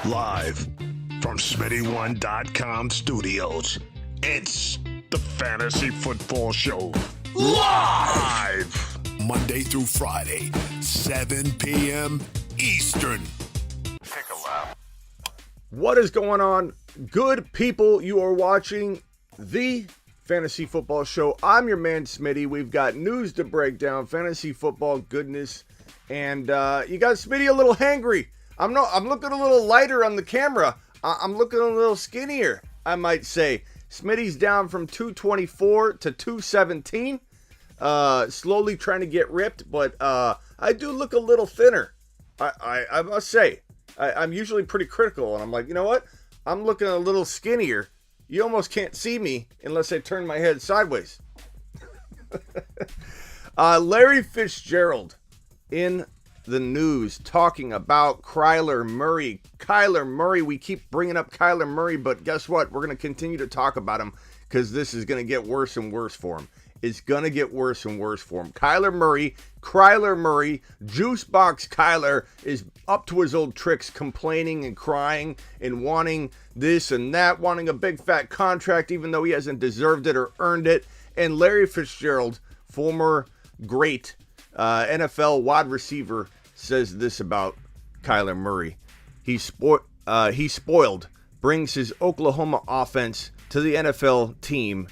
Live from Smitty1.com studios, it's the Fantasy Football Show. Live! Monday through Friday, 7 p.m. Eastern. Take a lap. What is going on, good people? You are watching the Fantasy Football Show. I'm your man, Smitty. We've got news to break down, fantasy football goodness, and you got Smitty a little hangry. I'm looking a little lighter on the camera. I'm looking a little skinnier, I might say. Smitty's down from 224 to 217. Slowly trying to get ripped, but I do look a little thinner. I must say. I'm usually pretty critical, and I'm like, you know what? I'm looking a little skinnier. You almost can't see me unless I turn my head sideways. Larry Fitzgerald in the news talking about Kyler Murray. We keep bringing up Kyler Murray, but guess what? We're going to continue to talk about him because this is going to get worse and worse for him. It's going to get worse and worse for him. Kyler Murray, Juicebox Kyler is up to his old tricks, complaining and crying and wanting this and that, wanting a big fat contract even though he hasn't deserved it or earned it. And Larry Fitzgerald, former great NFL wide receiver, says this about Kyler Murray. He's spoiled, brings his Oklahoma offense to the NFL team,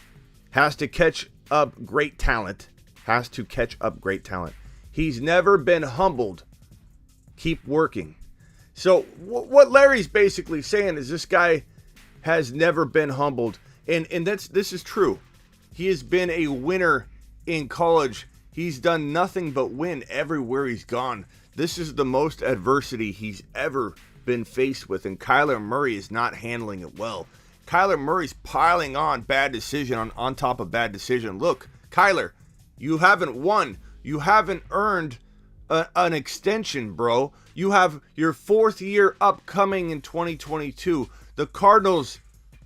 has to catch up great talent. He's never been humbled. Keep working. So what Larry's basically saying is this guy has never been humbled. And this is true. He has been a winner in college. He's done nothing but win everywhere he's gone. This is the most adversity he's ever been faced with, and Kyler Murray is not handling it well. Kyler Murray's piling on bad decision on top of bad decision. Look, Kyler, you haven't won. You haven't earned an extension, bro. You have your fourth year upcoming in 2022. The Cardinals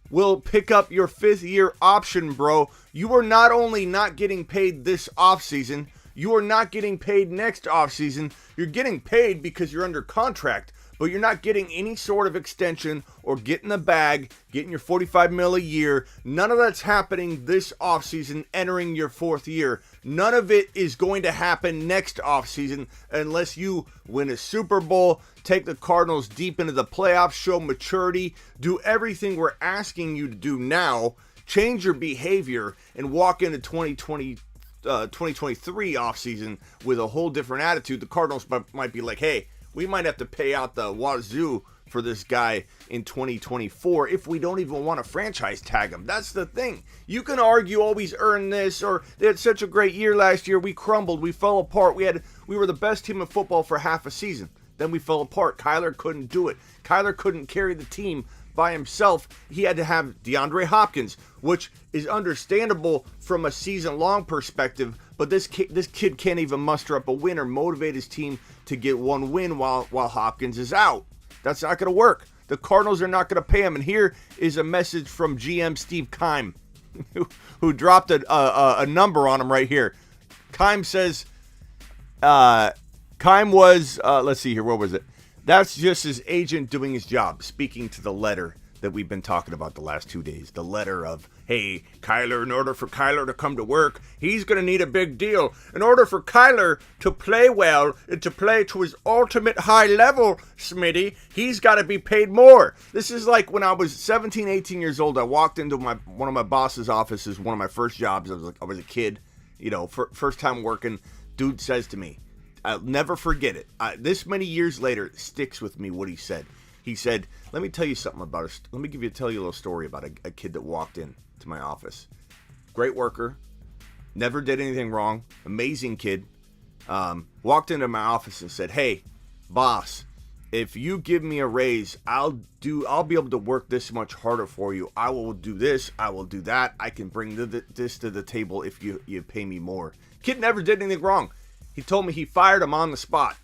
will pick up your fifth year option, bro. You are not only not getting paid this offseason, you are not getting paid next offseason. You're getting paid because you're under contract, but you're not getting any sort of extension or getting the bag, getting your $45 million a year. None of that's happening this offseason, entering your fourth year. None of it is going to happen next offseason unless you win a Super Bowl, take the Cardinals deep into the playoffs, show maturity, do everything we're asking you to do now, change your behavior, and walk into 2023 offseason with a whole different attitude. The Cardinals might be like, hey, we might have to pay out the wazoo for this guy in 2024 if we don't even want to franchise tag him. That's the thing. You can argue, oh, he's earned this, or they had such a great year last year. We crumbled. We fell apart. We were the best team in football for half a season. Then we fell apart. Kyler couldn't do it. Kyler couldn't carry the team by himself. He had to have DeAndre Hopkins, which is understandable from a season-long perspective, but this kid can't even muster up a win or motivate his team to get one win while Hopkins is out. That's not going to work. The Cardinals are not going to pay him. And here is a message from GM Steve Keim, who dropped a number on him right here. Keim says, Keim was, let's see here, what was it? That's just his agent doing his job, speaking to the letter that we've been talking about the last 2 days. The letter of, hey, Kyler, in order for Kyler to come to work, he's going to need a big deal. In order for Kyler to play well and to play to his ultimate high level, Smitty, he's got to be paid more. This is like when I was 17, 18 years old. I walked into one of my boss's offices, one of my first jobs. I was a kid, first time working. Dude says to me, I'll never forget it. This many years later, it sticks with me what he said. He said, let me tell you something about it. Let me tell you a little story about a kid that walked in to my office. Great worker. Never did anything wrong. Amazing kid. Walked into my office and said, hey, boss, if you give me a raise, I'll be able to work this much harder for you. I will do this. I will do that. I can bring this to the table if you pay me more. Kid never did anything wrong. He told me he fired him on the spot.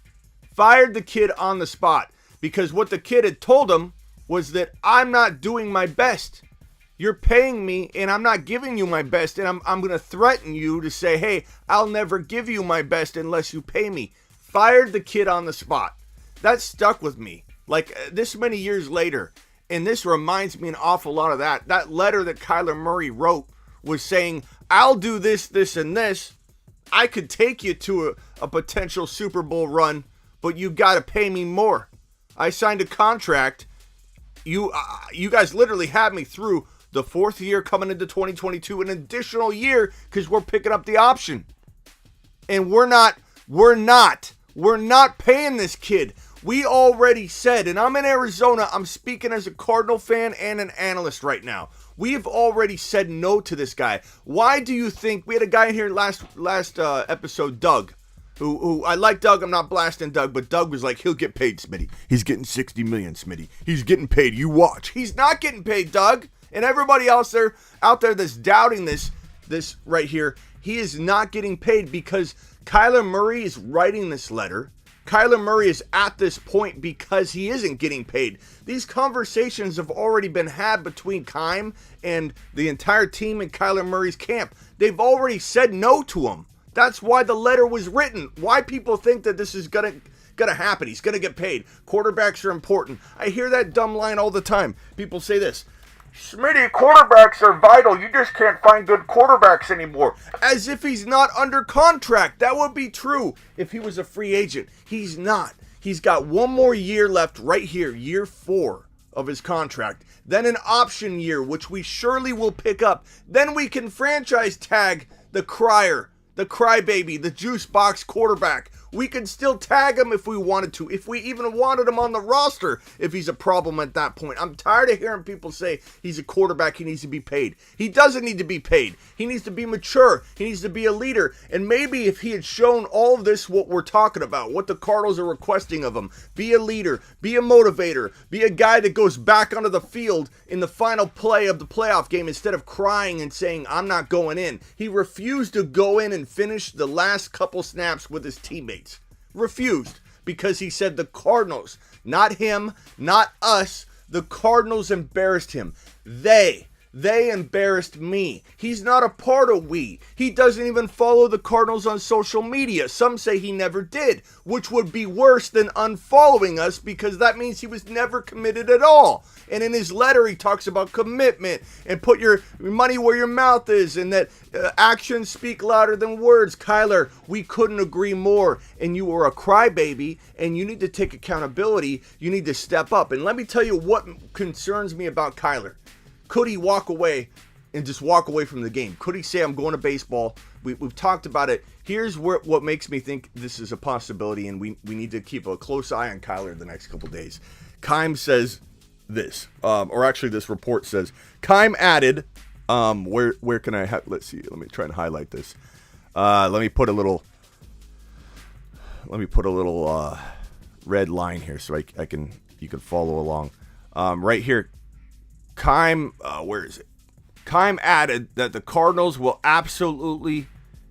Fired the kid on the spot. Because what the kid had told him was that I'm not doing my best. You're paying me and I'm not giving you my best, and I'm going to threaten you to say, hey, I'll never give you my best unless you pay me. Fired the kid on the spot. That stuck with me. Like this many years later. And this reminds me an awful lot of that. That letter that Kyler Murray wrote was saying, I'll do this, this, and this. I could take you to a potential Super Bowl run, but you got to pay me more. I signed a contract. You guys literally had me through the fourth year coming into 2022, an additional year because we're picking up the option. And we're not paying this kid. We already said, and I'm in Arizona, I'm speaking as a Cardinal fan and an analyst right now. We have already said no to this guy. Why do you think, we had a guy in here last episode, Doug, who I like Doug, I'm not blasting Doug, but Doug was like, he'll get paid, Smitty. He's getting $60 million, Smitty. He's getting paid, you watch. He's not getting paid, Doug. And everybody else out there that's doubting this right here, he is not getting paid because Kyler Murray is writing this letter. Kyler Murray is at this point because he isn't getting paid. These conversations have already been had between Keim and the entire team in Kyler Murray's camp. They've already said no to him. That's why the letter was written. Why people think that this is gonna happen. He's gonna get paid. Quarterbacks are important. I hear that dumb line all the time. People say this. Smitty, quarterbacks are vital. You just can't find good quarterbacks anymore. As if he's not under contract. That would be true if he was a free agent. He's not. He's got one more year left right here, year 4 of his contract. Then an option year, which we surely will pick up. Then we can franchise tag the crier, the crybaby, the juice box quarterback. We can still tag him if we wanted to, if we even wanted him on the roster, if he's a problem at that point. I'm tired of hearing people say he's a quarterback, he needs to be paid. He doesn't need to be paid. He needs to be mature. He needs to be a leader. And maybe if he had shown all of this, what we're talking about, what the Cardinals are requesting of him, be a leader, be a motivator, be a guy that goes back onto the field in the final play of the playoff game instead of crying and saying, I'm not going in. He refused to go in and finish the last couple snaps with his teammates. Refused because he said the Cardinals, not him, not us, the Cardinals embarrassed him. They embarrassed me. He's not a part of we. He doesn't even follow the Cardinals on social media. Some say he never did, which would be worse than unfollowing us because that means he was never committed at all. And in his letter, he talks about commitment and put your money where your mouth is and that actions speak louder than words. Kyler, we couldn't agree more. And you were a crybaby and you need to take accountability. You need to step up. And let me tell you what concerns me about Kyler. Could he walk away and just walk away from the game? Could he say, I'm going to baseball? We've talked about it. Here's what makes me think this is a possibility, and we need to keep a close eye on Kyler the next couple days. Keim says this, or actually this report says, Keim added, where can I, let's see, let me try and highlight this. Let me put a little red line here so you can follow along. Right here, Keim, where is it? Keim added that the Cardinals will absolutely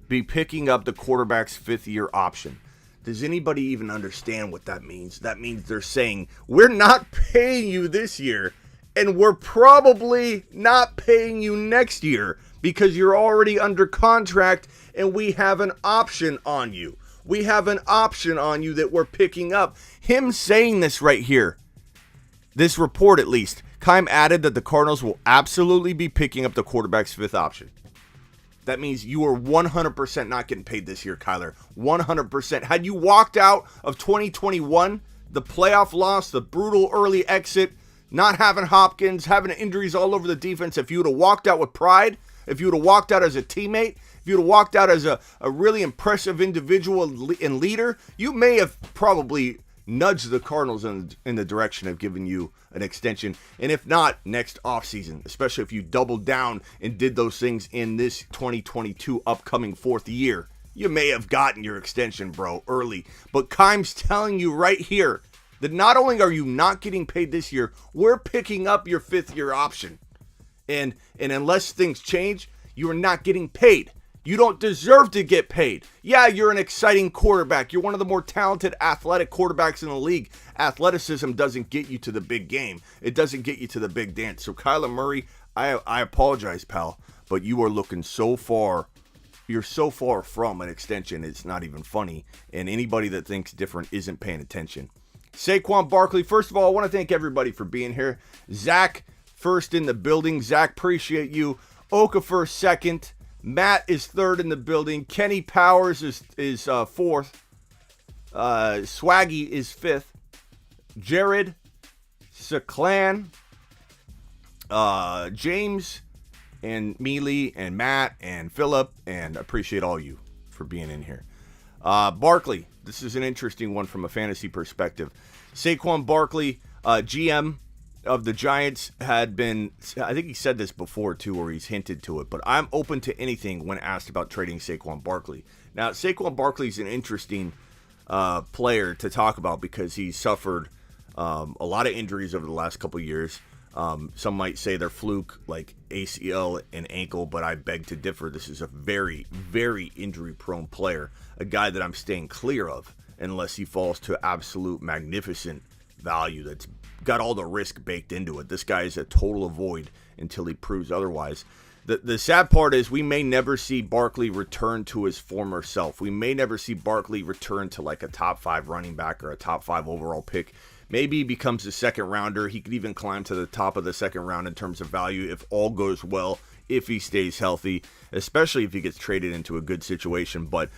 be picking up the quarterback's 5th-year option. Does anybody even understand what that means? That means they're saying, we're not paying you this year, and we're probably not paying you next year because you're already under contract, and we have an option on you. We have an option on you that we're picking up. Him saying this right here, this report at least, Keim added that the Cardinals will absolutely be picking up the quarterback's 5th option. That means you are 100% not getting paid this year, Kyler. 100%. Had you walked out of 2021, the playoff loss, the brutal early exit, not having Hopkins, having injuries all over the defense, if you would have walked out with pride, if you would have walked out as a teammate, if you would have walked out as a really impressive individual and leader, you may have probably nudged the Cardinals in the direction of giving you an extension. And if not, next offseason, especially if you doubled down and did those things in this 2022 upcoming 4th year, you may have gotten your extension, bro, early. But Keim's telling you right here that not only are you not getting paid this year, we're picking up your 5th-year option. And unless things change, you are not getting paid. You don't deserve to get paid. Yeah, you're an exciting quarterback. You're one of the more talented athletic quarterbacks in the league. Athleticism doesn't get you to the big game. It doesn't get you to the big dance. So Kyler Murray, I apologize, pal, but you are looking so far. You're so far from an extension, it's not even funny. And anybody that thinks different isn't paying attention. Saquon Barkley, first of all, I want to thank everybody for being here. Zach, first in the building. Zach, appreciate you. Okafor, second. Matt is third in the building. Kenny Powers is fourth. Swaggy is fifth. Jared, Saklan, James, and Mealy, and Matt, and Philip, and appreciate all you for being in here. Barkley, this is an interesting one from a fantasy perspective. Saquon Barkley, GM of the Giants, had been, I think he said this before too, or he's hinted to it, but I'm open to anything when asked about trading Saquon Barkley. Now, Saquon Barkley is an interesting player to talk about because he's suffered a lot of injuries over the last couple of years. Some might say they're fluke, like ACL and ankle, but I beg to differ. This is a very, very injury-prone player, a guy that I'm staying clear of unless he falls to absolute magnificent value that's got all the risk baked into it. This guy is a total avoid until he proves otherwise. The sad part is we may never see Barkley return to his former self. We may never see Barkley return to like a top 5 running back or a top 5 overall pick. Maybe he becomes a second rounder. He could even climb to the top of the second round in terms of value if all goes well, if he stays healthy, especially if he gets traded into a good situation. But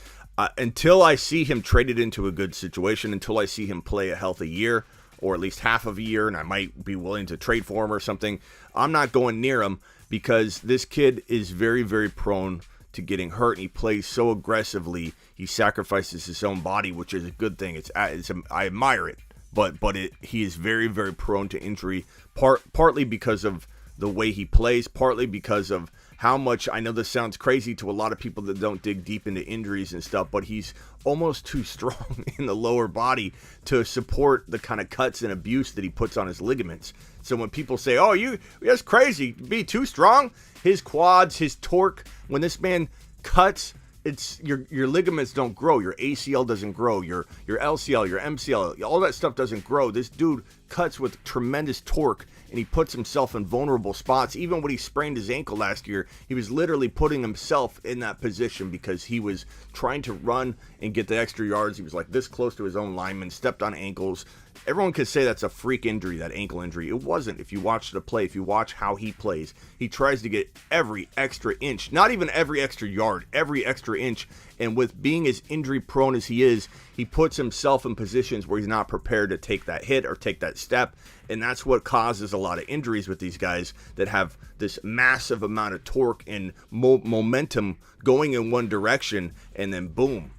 until I see him traded into a good situation, until I see him play a healthy year, or at least half of a year, and I might be willing to trade for him or something, I'm not going near him because this kid is very, very prone to getting hurt, and he plays so aggressively. He sacrifices his own body, which is a good thing. I admire it, but he is very, very prone to injury, partly because of the way he plays, partly because of how much, I know this sounds crazy to a lot of people that don't dig deep into injuries and stuff, but he's almost too strong in the lower body to support the kind of cuts and abuse that he puts on his ligaments. So when people say, oh, that's crazy, be too strong, his quads, his torque, when this man cuts, it's your ligaments don't grow, your ACL doesn't grow, your LCL, your MCL, all that stuff doesn't grow. This dude cuts with tremendous torque, and he puts himself in vulnerable spots. Even when he sprained his ankle last year, he was literally putting himself in that position because he was trying to run and get the extra yards. He was like this close to his own lineman, stepped on ankles. Everyone could say that's a freak injury, that ankle injury. It wasn't. If you watch the play, if you watch how he plays, he tries to get every extra inch, not even every extra yard, every extra inch. And with being as injury prone as he is, he puts himself in positions where he's not prepared to take that hit or take that step. And that's what causes a lot of injuries with these guys that have this massive amount of torque and momentum going in one direction, and then boom,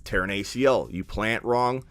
tear an ACL. You plant wrong.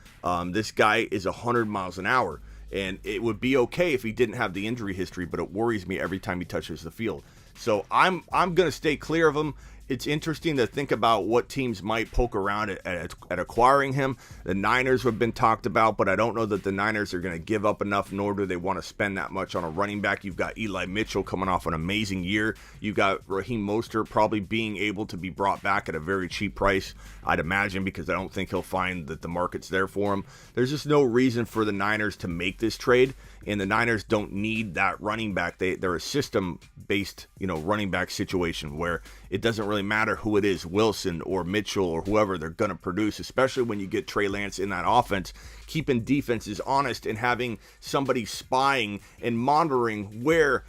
This guy is 100 miles an hour, and it would be okay if he didn't have the injury history, but it worries me every time he touches the field. So I'm going to stay clear of him. It's interesting to think about what teams might poke around at acquiring him. The Niners have been talked about, but I don't know that the Niners are going to give up enough, nor do they want to spend that much on a running back. You've got Eli Mitchell coming off an amazing year. You've got Raheem Mostert probably being able to be brought back at a very cheap price, I'd imagine, because I don't think he'll find that the market's there for him. There's just no reason for the Niners to make this trade, and the Niners don't need that running back. They're a system-based, running back situation where it doesn't really matter who it is, Wilson or Mitchell or whoever, they're going to produce, especially when you get Trey Lance in that offense. Keeping defenses honest and having somebody spying and monitoring where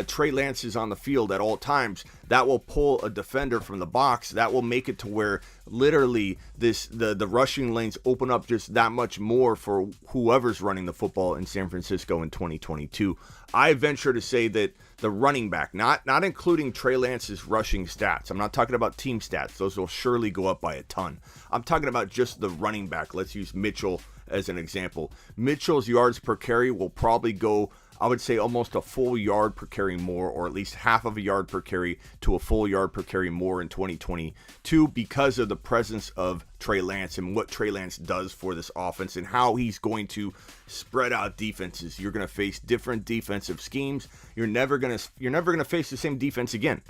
Trey Lance is on the field at all times, that will pull a defender from the box. That will make it to where literally the rushing lanes open up just that much more for whoever's running the football in San Francisco in 2022. I venture to say that the running back, not including Trey Lance's rushing stats. I'm not talking about team stats. Those will surely go up by a ton. I'm talking about just the running back. Let's use Mitchell as an example. Mitchell's yards per carry will probably go, I would say, almost a full yard per carry more, or at least half of a yard per carry to a full yard per carry more in 2022 because of the presence of Trey Lance and what Trey Lance does for this offense and how he's going to spread out defenses. You're going to face different defensive schemes. You're never going to face the same defense again.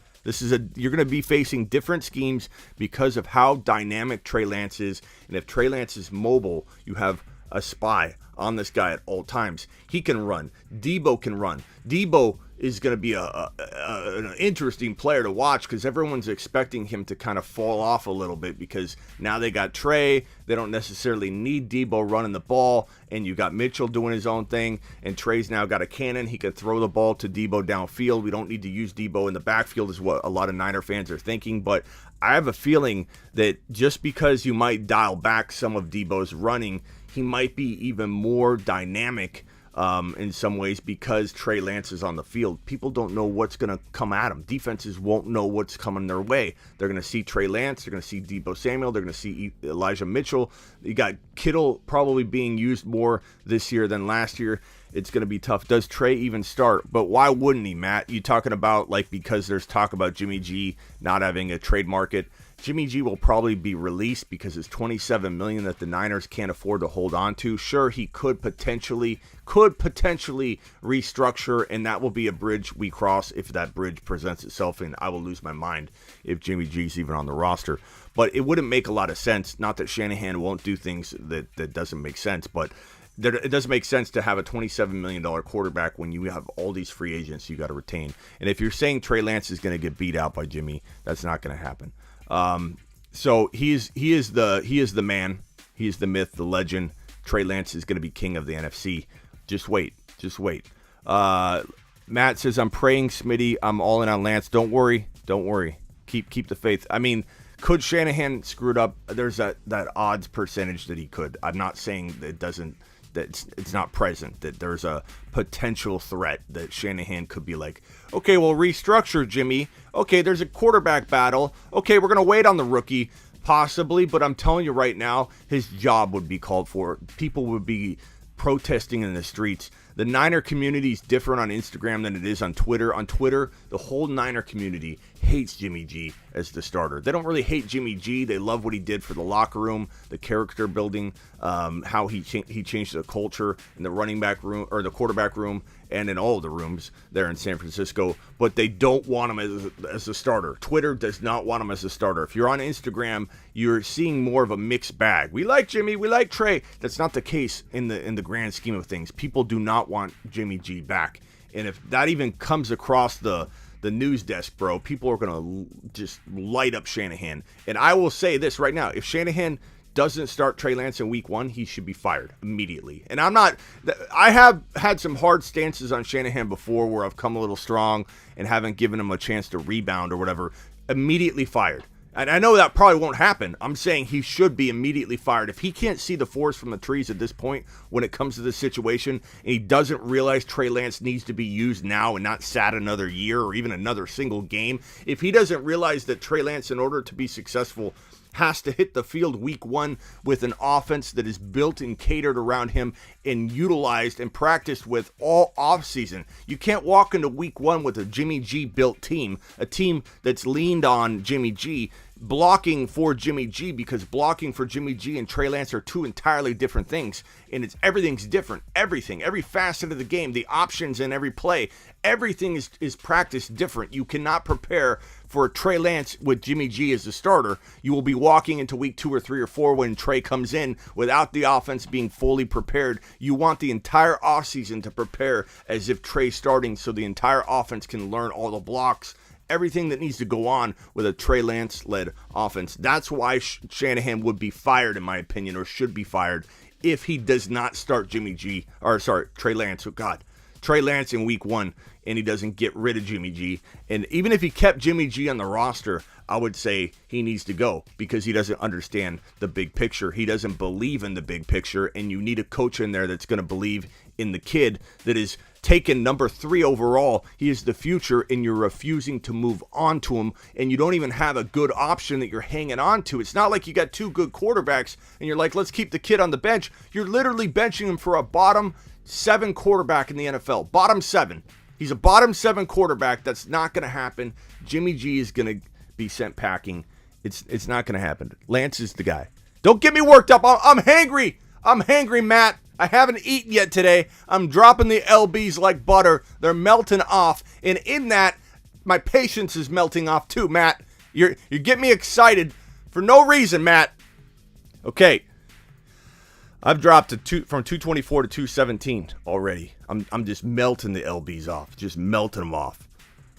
You're going to be facing different schemes because of how dynamic Trey Lance is. And if Trey Lance is mobile, you have a spy on this guy at all times. He can run. Debo can run. Debo is going to be an interesting player to watch because everyone's expecting him to kind of fall off a little bit because now they got Trey. They don't necessarily need Debo running the ball, and you got Mitchell doing his own thing, and Trey's now got a cannon. He can throw the ball to Debo downfield. We don't need to use Debo in the backfield is what a lot of Niner fans are thinking, but I have a feeling that just because you might dial back some of Debo's running, he might be even more dynamic in some ways because Trey Lance is on the field. People don't know what's going to come at them. Defenses won't know what's coming their way. They're going to see Trey Lance. They're going to see Debo Samuel. They're going to see Elijah Mitchell. You got Kittle probably being used more this year than last year. It's going to be tough. Does Trey even start? But why wouldn't he, Matt? You talking about like because there's talk about Jimmy G not having a trade market. Jimmy G will probably be released because it's $27 million that the Niners can't afford to hold on to. Sure, he could potentially restructure, and that will be a bridge we cross if that bridge presents itself, and I will lose my mind if Jimmy G's even on the roster. But it wouldn't make a lot of sense. Not that Shanahan won't do things that doesn't make sense, but it doesn't make sense to have a $27 million quarterback when you have all these free agents you got to retain. And if you're saying Trey Lance is going to get beat out by Jimmy, that's not going to happen. So he is the man. He is the myth, the legend. Trey Lance is going to be king of the NFC. Just wait. Matt says, I'm praying, Smitty. I'm all in on Lance. Don't worry. Keep the faith. I mean, could Shanahan screw it up? There's that odds percentage that he could. I'm not saying that it's not present, that there's a potential threat that Shanahan could be like, okay, well, restructure Jimmy. Okay, there's a quarterback battle. Okay, we're going to wait on the rookie, possibly, but I'm telling you right now, his job would be called for. People would be protesting in the streets. The Niner community is different on Instagram than it is on Twitter. On Twitter, the whole Niner community hates Jimmy G as the starter. They don't really hate Jimmy G. They love what he did for the locker room, the character building, how he changed the culture in the running back room or the quarterback room and in all the rooms there in San Francisco. But they don't want him as a starter. Twitter does not want him as a starter. If you're on Instagram, you're seeing more of a mixed bag. We like Jimmy. We like Trey. That's not the case in the grand scheme of things. People do not want Jimmy G back. And if that even comes across the news desk, bro, people are going to just light up Shanahan. And I will say this right now. If Shanahan doesn't start Trey Lance in week 1, he should be fired immediately. And I have had some hard stances on Shanahan before where I've come a little strong and haven't given him a chance to rebound or whatever. Immediately fired. And I know that probably won't happen. I'm saying he should be immediately fired. If he can't see the forest from the trees at this point when it comes to this situation, and he doesn't realize Trey Lance needs to be used now and not sat another year or even another single game, if he doesn't realize that Trey Lance, in order to be successful, has to hit the field week 1 with an offense that is built and catered around him and utilized and practiced with all offseason. You can't walk into week 1 with a Jimmy G built team, a team that's leaned on Jimmy G, blocking for Jimmy G, because blocking for Jimmy G and Trey Lance are two entirely different things, and everything's different. Everything, every facet of the game, the options in every play, everything is practiced different. You cannot prepare for Trey Lance with Jimmy G as the starter. You will be walking into week 2 or 3 or 4 when Trey comes in without the offense being fully prepared. You want the entire offseason to prepare as if Trey's starting so the entire offense can learn all the blocks, everything that needs to go on with a Trey Lance-led offense. That's why Shanahan would be fired, in my opinion, or should be fired, if he does not start Trey Lance. Oh, God. Trey Lance in week 1, and he doesn't get rid of Jimmy G. And even if he kept Jimmy G on the roster, I would say he needs to go because he doesn't understand the big picture. He doesn't believe in the big picture, and you need a coach in there that's going to believe in the kid that is taken number 3 overall. He is the future, and you're refusing to move on to him, and you don't even have a good option that you're hanging on to. It's not like you got 2 good quarterbacks, and you're like, let's keep the kid on the bench. You're literally benching him for a bottom 7 quarterback in the NFL. Bottom 7. He's a bottom 7 quarterback. That's not going to happen. Jimmy G is going to be sent packing. It's not going to happen. Lance is the guy. Don't get me worked up. I'm hangry. I'm hangry, Matt. I haven't eaten yet today. I'm dropping the LBs like butter. They're melting off. And in that, my patience is melting off too, Matt. You get me excited for no reason, Matt. Okay. I've dropped from 224 to 217 already. I'm just melting the LBs off, just melting them off.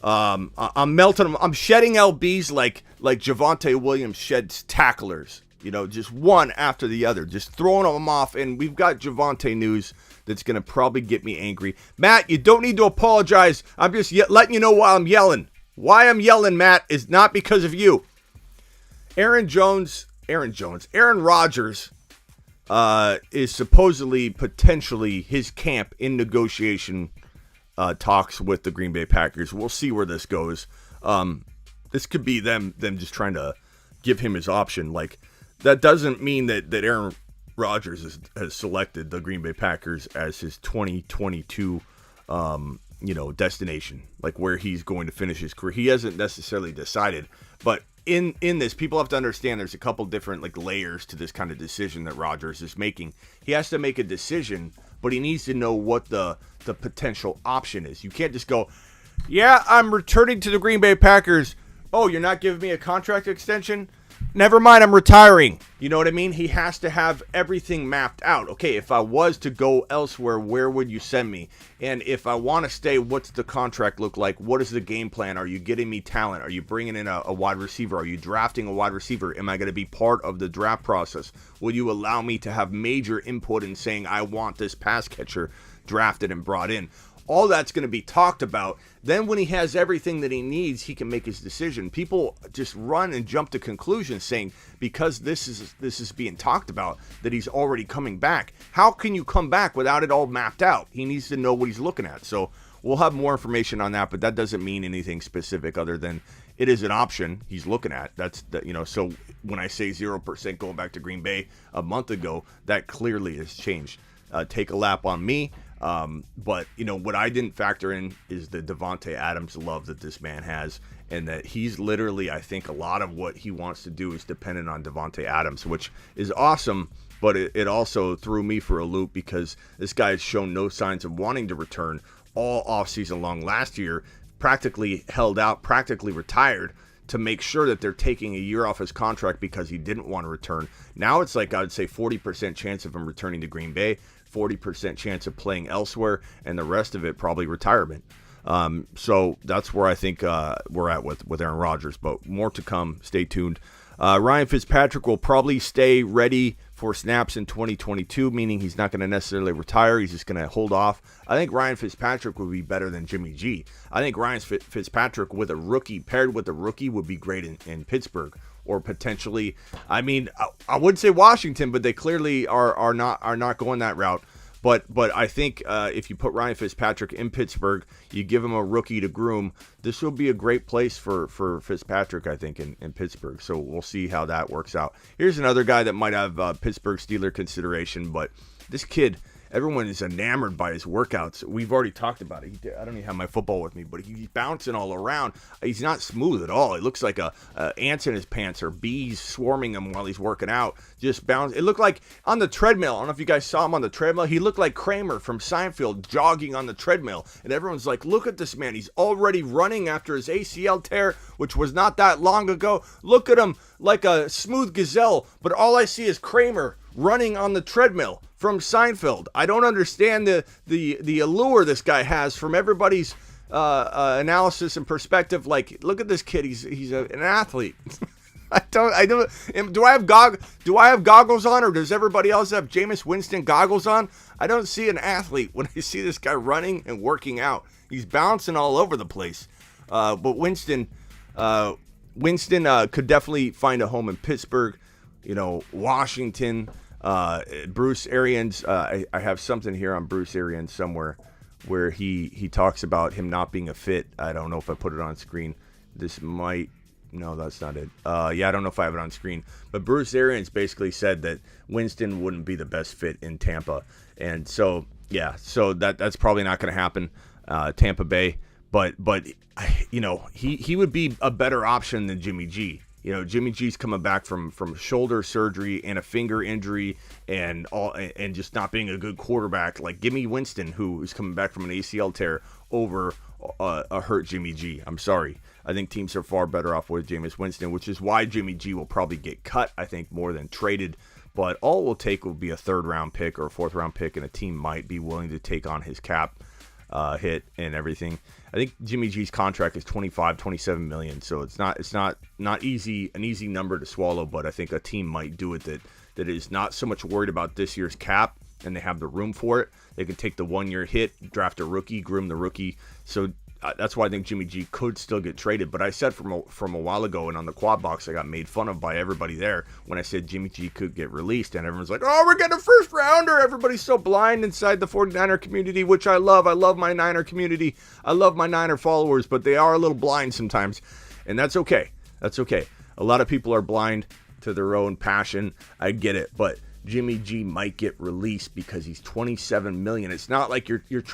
I'm melting them. I'm shedding LBs like Javonte Williams sheds tacklers. Just one after the other, just throwing them off. And we've got Javonte news that's going to probably get me angry. Matt, you don't need to apologize. I'm just letting you know why I'm yelling. Why I'm yelling, Matt, is not because of you. Aaron Rodgers is supposedly, potentially, his camp in negotiation talks with the Green Bay Packers. We'll see where this goes. This could be them just trying to give him his option. Like, that doesn't mean that Aaron Rodgers has selected the Green Bay Packers as his 2022 destination, like where he's going to finish his career. He hasn't necessarily decided, but in this, people have to understand there's a couple different layers to this kind of decision that Rodgers is making. He has to make a decision, but he needs to know what the potential option is. You can't just go, yeah, I'm returning to the Green Bay Packers. Oh, you're not giving me a contract extension? Never mind, I'm retiring. You know what I mean? He has to have everything mapped out. Okay, if I was to go elsewhere, where would you send me? And if I want to stay, what's the contract look like? What is the game plan? Are you getting me talent? Are you bringing in a wide receiver? Are you drafting a wide receiver? Am I going to be part of the draft process? Will you allow me to have major input in saying I want this pass catcher drafted and brought in? All that's going to be talked about. Then when he has everything that he needs, he can make his decision. People just run and jump to conclusions saying, because this is being talked about, that he's already coming back. How can you come back without it all mapped out? He needs to know what he's looking at. So we'll have more information on that, but that doesn't mean anything specific other than it is an option he's looking at. So when I say 0% going back to Green Bay a month ago, that clearly has changed. Take a lap on me. But what I didn't factor in is the Davante Adams love that this man has, and that he's literally, I think a lot of what he wants to do is dependent on Davante Adams, which is awesome, but it also threw me for a loop because this guy has shown no signs of wanting to return all offseason long. Last year, practically held out, practically retired to make sure that they're taking a year off his contract because he didn't want to return. Now it's like, I would say 40% chance of him returning to Green Bay, 40% chance of playing elsewhere, and the rest of it probably retirement. So that's where I think we're at with Aaron Rodgers, but more to come. Stay tuned. Ryan Fitzpatrick will probably stay ready for snaps in 2022, meaning he's not going to necessarily retire. He's just going to hold off. I think Ryan Fitzpatrick would be better than Jimmy G. I think Ryan Fitzpatrick with a rookie, paired with a rookie, would be great in Pittsburgh. Or potentially, I would say Washington, but they clearly are not going that route. But I think if you put Ryan Fitzpatrick in Pittsburgh, you give him a rookie to groom, this will be a great place for Fitzpatrick, I think, in Pittsburgh. So we'll see how that works out. Here's another guy that might have Pittsburgh Steeler consideration, but this kid, everyone is enamored by his workouts. We've already talked about it. I don't even have my football with me, but he's bouncing all around. He's not smooth at all. It looks like ants in his pants or bees swarming him while he's working out. Just bounce. It looked like on the treadmill. I don't know if you guys saw him on the treadmill. He looked like Kramer from Seinfeld jogging on the treadmill. And everyone's like, look at this man. He's already running after his ACL tear, which was not that long ago. Look at him like a smooth gazelle. But all I see is Kramer running on the treadmill from Seinfeld. I don't understand the allure this guy has from everybody's analysis and perspective. Like, look at this kid. He's an athlete. I don't. Do I have goggles on, or does everybody else have Jameis Winston goggles on? I don't see an athlete when I see this guy running and working out. He's bouncing all over the place. But Winston could definitely find a home in Pittsburgh. Washington. Bruce Arians, I have something here on Bruce Arians somewhere where he talks about him not being a fit. I don't know if I put it on screen. No, that's not it. I don't know if I have it on screen. But Bruce Arians basically said that Winston wouldn't be the best fit in Tampa. And so that's probably not going to happen, Tampa Bay. But he would be a better option than Jimmy G. Jimmy G's coming back from shoulder surgery and a finger injury and just not being a good quarterback. Like, give me Winston, who is coming back from an ACL tear, over a hurt Jimmy G. I'm sorry. I think teams are far better off with Jameis Winston, which is why Jimmy G will probably get cut, I think, more than traded. but all it will take will be a 3rd-round pick or a 4th-round pick, and a team might be willing to take on his cap hit and everything. I think Jimmy G's contract is 27 million, so it's not an easy number to swallow, but I think a team might do it that is not so much worried about this year's cap, and they have the room for it. They could take the 1-year hit, draft a rookie, groom the rookie. So that's why I think Jimmy G could still get traded. But I said from a while ago, and on the Quad Box, I got made fun of by everybody there when I said Jimmy G could get released. And everyone's like, oh, we're getting a 1st-rounder. Everybody's so blind inside the 49er community, which I love. I love my Niner community. I love my Niner followers, but they are a little blind sometimes. And that's okay. That's okay. A lot of people are blind to their own passion. I get it. But Jimmy G might get released because he's $27 million. It's not like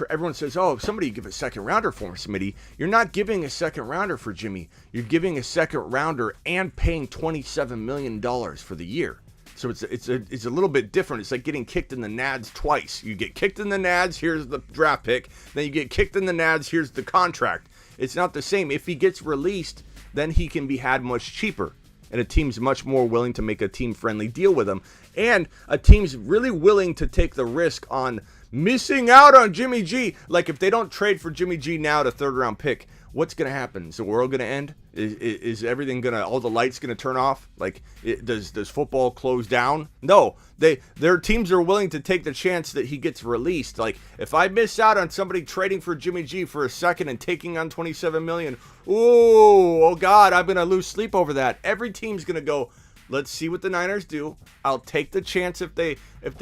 everyone says, oh, somebody give a 2nd-rounder for him, Smitty. You're not giving a 2nd-rounder for Jimmy. You're giving a 2nd-rounder and paying $27 million for the year. So it's a little bit different. It's like getting kicked in the nads twice. You get kicked in the nads, here's the draft pick. Then you get kicked in the nads, here's the contract. It's not the same. If he gets released, then he can be had much cheaper. And a team's much more willing to make a team-friendly deal with him. And a team's really willing to take the risk on missing out on Jimmy G. Like, if they don't trade for Jimmy G now to 3rd-round pick, what's going to happen? Is the world going to end? Is everything going to, all the lights going to turn off? Like, does football close down? No. Their teams are willing to take the chance that he gets released. Like, if I miss out on somebody trading for Jimmy G for a 2nd and taking on $27 million, oh God, I'm going to lose sleep over that. Every team's going to go, let's see what the Niners do. I'll take the chance if they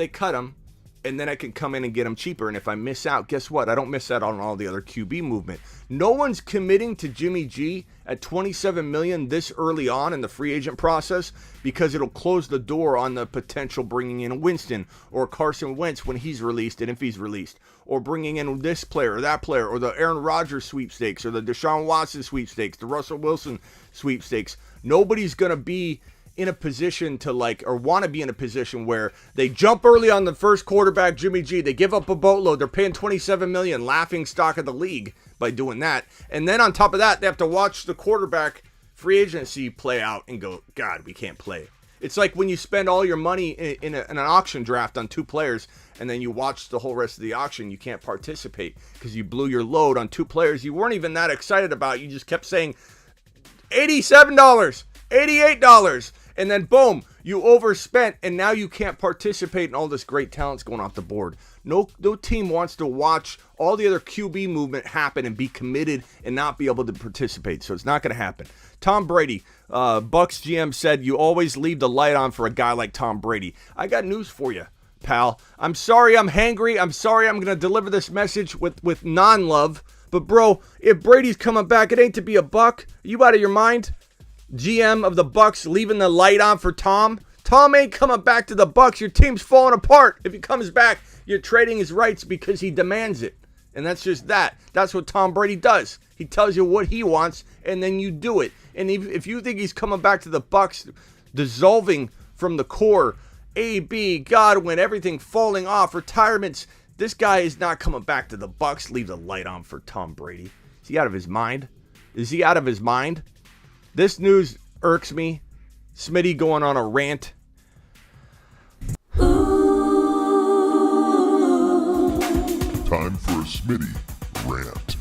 cut him, and then I can come in and get him cheaper. And if I miss out, guess what? I don't miss out on all the other QB movement. No one's committing to Jimmy G at $27 million this early on in the free agent process because it'll close the door on the potential bringing in Winston or Carson Wentz when he's released and if he's released, or bringing in this player or that player, or the Aaron Rodgers sweepstakes, or the Deshaun Watson sweepstakes, the Russell Wilson sweepstakes. Nobody's going to be in a position to or want to be in a position where they jump early on the first quarterback, Jimmy G. They give up a boatload. They're paying $27 million, laughing stock of the league by doing that. And then on top of that, they have to watch the quarterback free agency play out and go, God, we can't play. It's like when you spend all your money in an auction draft on 2 players, and then you watch the whole rest of the auction. You can't participate because you blew your load on 2 players you weren't even that excited about. You just kept saying $87, $88. And then, boom, you overspent, and now you can't participate in all this great talent's going off the board. No team wants to watch all the other QB movement happen and be committed and not be able to participate. So it's not going to happen. Tom Brady, Bucs GM said, you always leave the light on for a guy like Tom Brady. I got news for you, pal. I'm sorry I'm hangry. I'm sorry I'm going to deliver this message with non-love. But, bro, if Brady's coming back, it ain't to be a buck. Are you out of your mind? GM of the Bucs leaving the light on for Tom. Tom ain't coming back to the Bucs. Your team's falling apart. If he comes back, you're trading his rights because he demands it. And that's just that. That's what Tom Brady does. He tells you what he wants, and then you do it. And if you think he's coming back to the Bucs, dissolving from the core, AB, Godwin, everything falling off, retirements, this guy is not coming back to the Bucs. Leave the light on for Tom Brady. Is he out of his mind? Is he out of his mind? This news irks me. Smitty going on a rant. Time for a Smitty rant.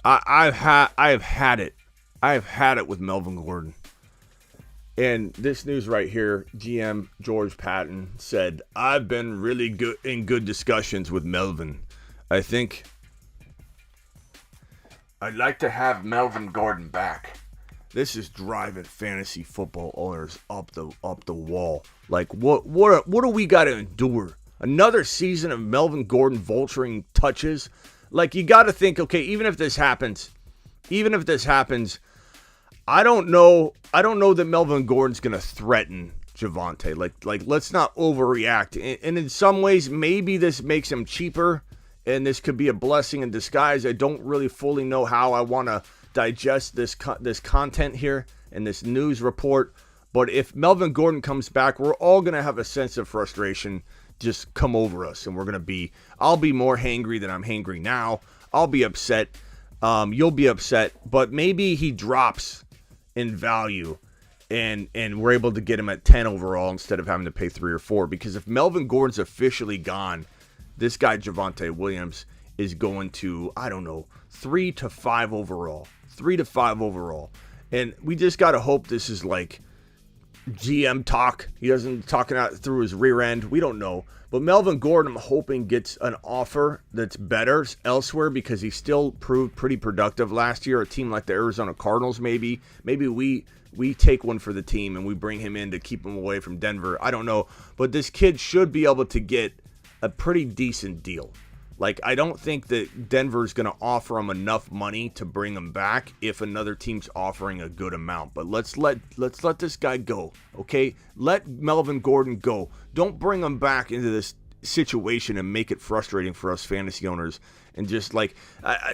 I've had it. I've had it with Melvin Gordon. And this news right here, GM George Patton said, I've been really good in good discussions with Melvin. I think I'd like to have Melvin Gordon back. This is driving fantasy football owners up the wall. Like, what do we got to endure? Another season of Melvin Gordon vulturing touches? Like, you got to think, okay, even if this happens, I don't know that Melvin Gordon's going to threaten Javonte. Like let's not overreact. And in some ways, maybe this makes him cheaper, and this could be a blessing in disguise. I don't really fully know how I want to digest this content here and this news report. But if Melvin Gordon comes back, we're all going to have a sense of frustration just come over us. And I'll be more hangry than I'm hangry now. I'll be upset. You'll be upset. But maybe he drops in value and we're able to get him at 10 overall instead of having to pay 3 or 4. Because if Melvin Gordon's officially gone, this guy Javonte Williams is going to, 3 to 5 overall. 3 to 5 overall. And we just got to hope this is like GM talk. He doesn't talking out through his rear end. We don't know. But Melvin Gordon, I'm hoping, gets an offer that's better elsewhere because he still proved pretty productive last year. A team like the Arizona Cardinals, maybe we take one for the team and we bring him in to keep him away from Denver. I don't know. But this kid should be able to get a pretty decent deal. Like, I don't think that Denver's going to offer him enough money to bring him back if another team's offering a good amount. But let's let this guy go, okay? Let Melvin Gordon go. Don't bring him back into this situation and make it frustrating for us fantasy owners. And just like,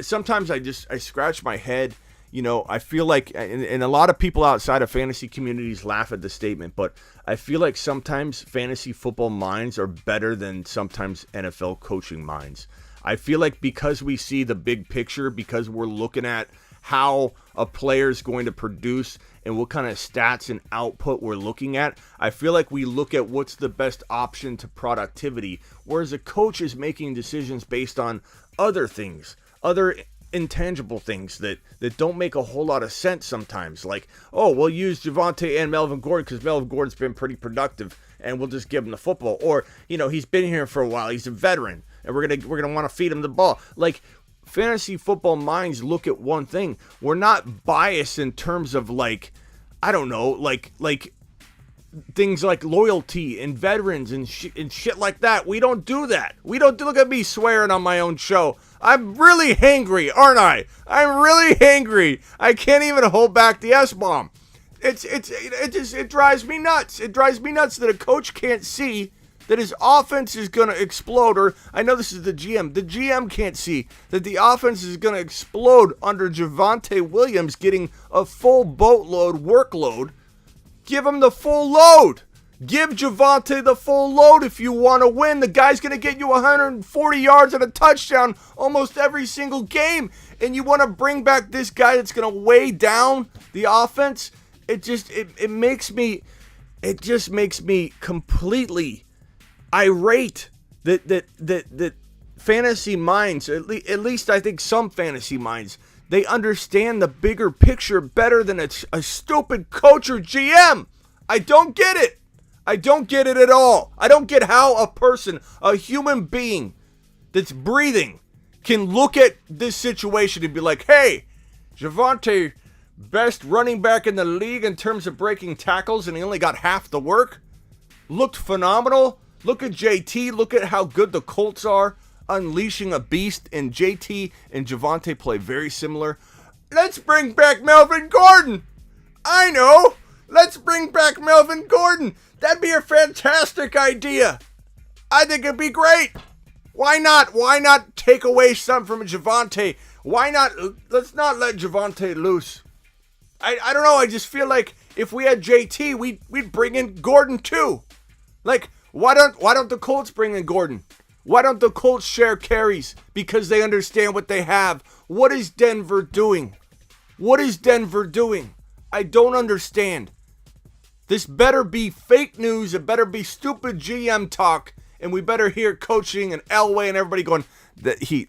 sometimes I scratch my head. You know, I feel like, and a lot of people outside of fantasy communities laugh at the statement, but I feel like sometimes fantasy football minds are better than sometimes NFL coaching minds. I feel like because we see the big picture, because we're looking at how a player's going to produce and what kind of stats and output we're looking at, I feel like we look at what's the best option to productivity, whereas a coach is making decisions based on other things, other intangible things that don't make a whole lot of sense sometimes. Like, oh, we'll use Javonte and Melvin Gordon because Melvin Gordon's been pretty productive and we'll just give him the football. Or, he's been here for a while, he's a veteran, and we're gonna want to feed him the ball. Like, fantasy football minds look at one thing. We're not biased in terms of like things like loyalty and veterans and shit like that. We don't do that. Look at me swearing on my own show. I'm really hangry, aren't I? I'm really hangry. I can't even hold back the S-bomb. It drives me nuts. It drives me nuts that a coach can't see that his offense is going to explode. Or, I know this is the GM. The GM can't see that the offense is going to explode under Javonte Williams getting a full boatload workload. Give him the full load. Give Javonte the full load if you want to win. The guy's going to get you 140 yards and a touchdown almost every single game. And you want to bring back this guy that's going to weigh down the offense? It just makes me completely irate that fantasy minds, at least I think some fantasy minds, they understand the bigger picture better than a stupid coach or GM. I don't get it. I don't get it at all. I don't get how a person, a human being that's breathing, can look at this situation and be like, hey, Javonte, best running back in the league in terms of breaking tackles, and he only got half the work. Looked phenomenal. Look at JT. Look at how good the Colts are. Unleashing a beast, and JT and Javonte play very similar. Let's bring back Melvin Gordon. I know. Let's bring back Melvin Gordon. That'd be a fantastic idea. I think it'd be great. Why not? Why not take away some from Javonte? Why not? Let's not let Javonte loose. I don't know. I just feel like if we had JT, we'd bring in Gordon too. Like, why don't the Colts bring in Gordon? Why don't the Colts share carries? Because they understand what they have. What is Denver doing? What is Denver doing? I don't understand. This better be fake news. It better be stupid GM talk. And we better hear coaching and Elway and everybody going, that he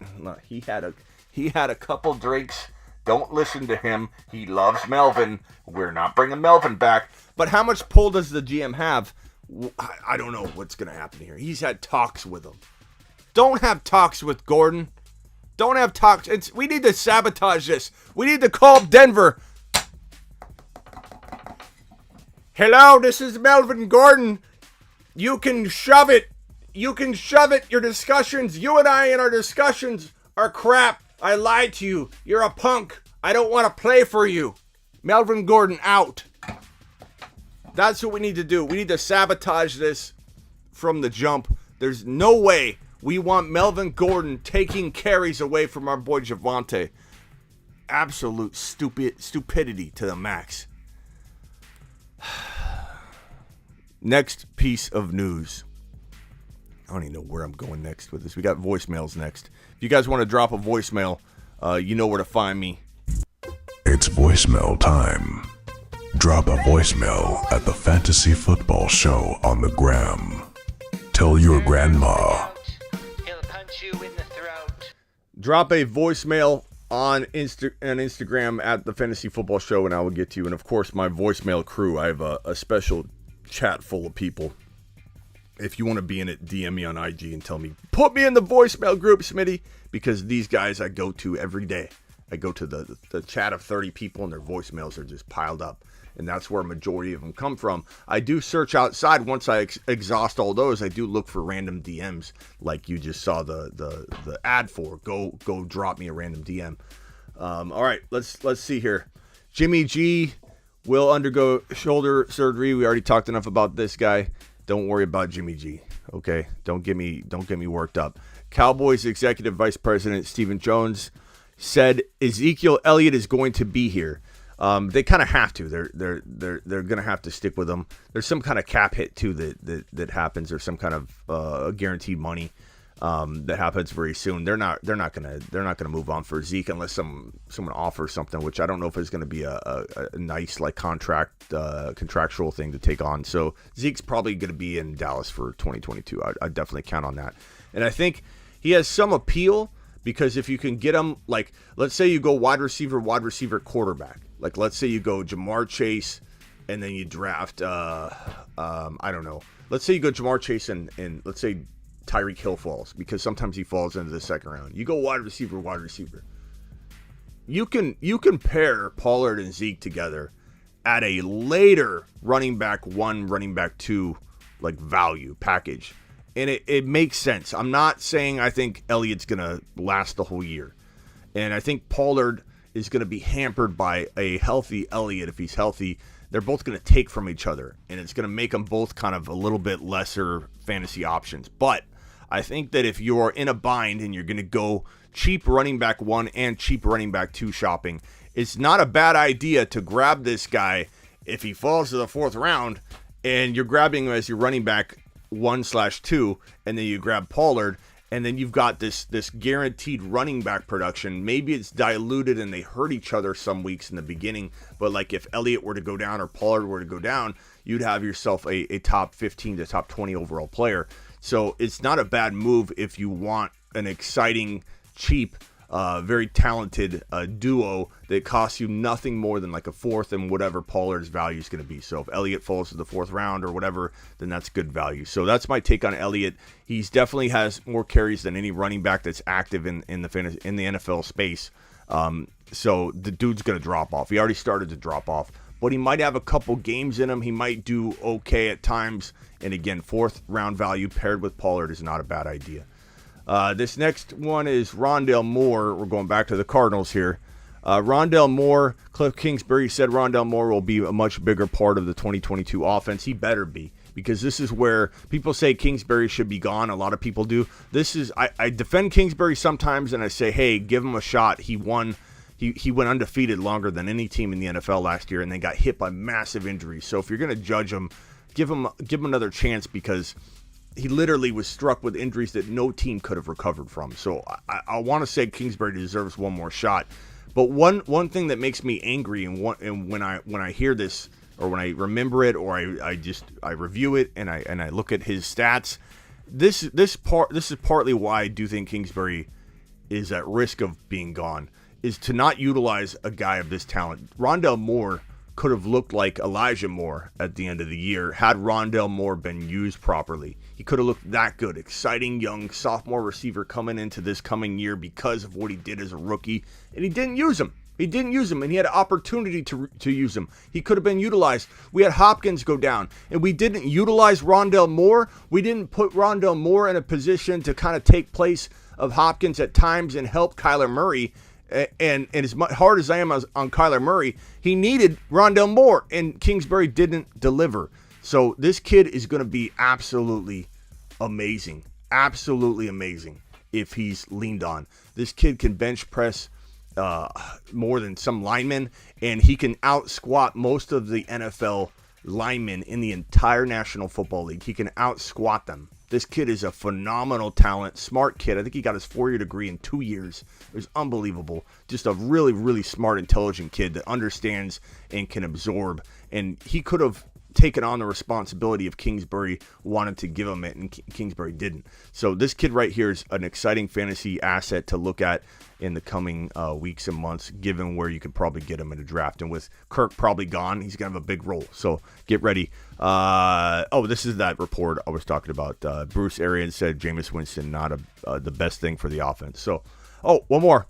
had a couple drinks. Don't listen to him. He loves Melvin. We're not bringing Melvin back. But how much pull does the GM have? I don't know what's going to happen here. He's had talks with him. Don't have talks with Gordon. Don't have talks. We need to sabotage this. We need to call Denver. Hello, this is Melvin Gordon. You can shove it. You can shove it. Your discussions, you and I in our discussions are crap. I lied to you. You're a punk. I don't want to play for you. Melvin Gordon out. That's what we need to do. We need to sabotage this from the jump. There's no way we want Melvin Gordon taking carries away from our boy Javonte. Absolute stupidity to the max. next piece of news. I don't even know where I'm going next with this. We got voicemails next. If you guys want to drop a voicemail, you know where to find me. It's voicemail time. Drop a voicemail at the Fantasy Football Show on the gram. Tell your grandma. He'll punch you in the throat. Drop a voicemail on Instagram at the Fantasy Football Show, and I will get to you. And, of course, my voicemail crew. I have a special chat full of people. If you want to be in it, DM me on IG and tell me, put me in the voicemail group, Smitty, because these guys I go to every day. I go to the chat of 30 people, and their voicemails are just piled up. And that's where a majority of them come from. I do search outside. Once I exhaust all those, I do look for random DMs like you just saw the ad for. Go drop me a random DM. All right, let's see here. Jimmy G will undergo shoulder surgery. We already talked enough about this guy. Don't worry about Jimmy G. Okay, don't get me worked up. Cowboys executive vice president Stephen Jones said Ezekiel Elliott is going to be here. They kind of have to. They're going to have to stick with him. There's some kind of cap hit too that happens, or some kind of guaranteed money that happens very soon. They're not gonna move on for Zeke unless someone offers something, which I don't know if it's going to be a nice like contractual thing to take on. So Zeke's probably going to be in Dallas for 2022. I definitely count on that, and I think he has some appeal because if you can get him, like let's say you go wide receiver, quarterback. Like, let's say you go Jamar Chase, and then you draft, I don't know. Let's say you go Jamar Chase, and let's say Tyreek Hill falls, because sometimes he falls into the second round. You go wide receiver. You can pair Pollard and Zeke together at a later running back 1, running back 2, like, value package. And it makes sense. I'm not saying I think Elliott's going to last the whole year. And I think Pollard is going to be hampered by a healthy Elliott. If he's healthy, they're both going to take from each other, and it's going to make them both kind of a little bit lesser fantasy options. But I think that if you're in a bind and you're going to go cheap running back 1 and cheap running back 2 shopping, it's not a bad idea to grab this guy if he falls to the 4th round, and you're grabbing him as your running back 1/2, and then you grab Pollard, and then you've got this guaranteed running back production. Maybe it's diluted and they hurt each other some weeks in the beginning. But like if Elliott were to go down or Pollard were to go down, you'd have yourself a top 15 to top 20 overall player. So it's not a bad move if you want an exciting, cheap, very talented duo that costs you nothing more than like a 4th and whatever Pollard's value is going to be. So if Elliott falls to the 4th round or whatever, then that's good value. So that's my take on Elliott. He's definitely has more carries than any running back that's active in the NFL space. So the dude's going to drop off. He already started to drop off, but he might have a couple games in him. He might do okay at times. And again, 4th round value paired with Pollard is not a bad idea. This next one is Rondale Moore. We're going back to the Cardinals here. Rondale Moore, Cliff Kingsbury said Rondale Moore will be a much bigger part of the 2022 offense. He better be, because this is where people say Kingsbury should be gone. A lot of people do. I defend Kingsbury sometimes, and I say, hey, give him a shot. He won. He went undefeated longer than any team in the NFL last year, and then got hit by massive injuries. So if you're going to judge him, give him another chance, because he literally was struck with injuries that no team could have recovered from. So I want to say Kingsbury deserves one more shot. But one thing that makes me angry, and when I hear this, or when I remember it, or I review it and I look at his stats, this is partly why I do think Kingsbury is at risk of being gone, is to not utilize a guy of this talent. Rondale Moore could have looked like Elijah Moore at the end of the year had Rondale Moore been used properly. He could have looked that good. Exciting young sophomore receiver coming into this coming year because of what he did as a rookie. And he didn't use him. And he had an opportunity to use him. He could have been utilized. We had Hopkins go down, and we didn't utilize Rondale Moore. We didn't put Rondale Moore in a position to kind of take place of Hopkins at times and help Kyler Murray. And as hard as I am on Kyler Murray, he needed Rondale Moore, and Kingsbury didn't deliver. So this kid is going to be absolutely amazing if he's leaned on. This kid can bench press more than some linemen, and he can out squat most of the NFL linemen in the entire National Football League. He can out-squat them. This kid is a phenomenal talent, smart kid. I think he got his 4-year degree in 2 years. It was unbelievable. Just a really, really smart, intelligent kid that understands and can absorb. And he could have taken on the responsibility if Kingsbury wanted to give him it, and Kingsbury didn't. So this kid right here is an exciting fantasy asset to look at in the coming weeks and months, given where you could probably get him in a draft. And with Kirk probably gone, he's going to have a big role. So get ready. This is that report I was talking about. Bruce Arians said Jameis Winston not the best thing for the offense. So, one more.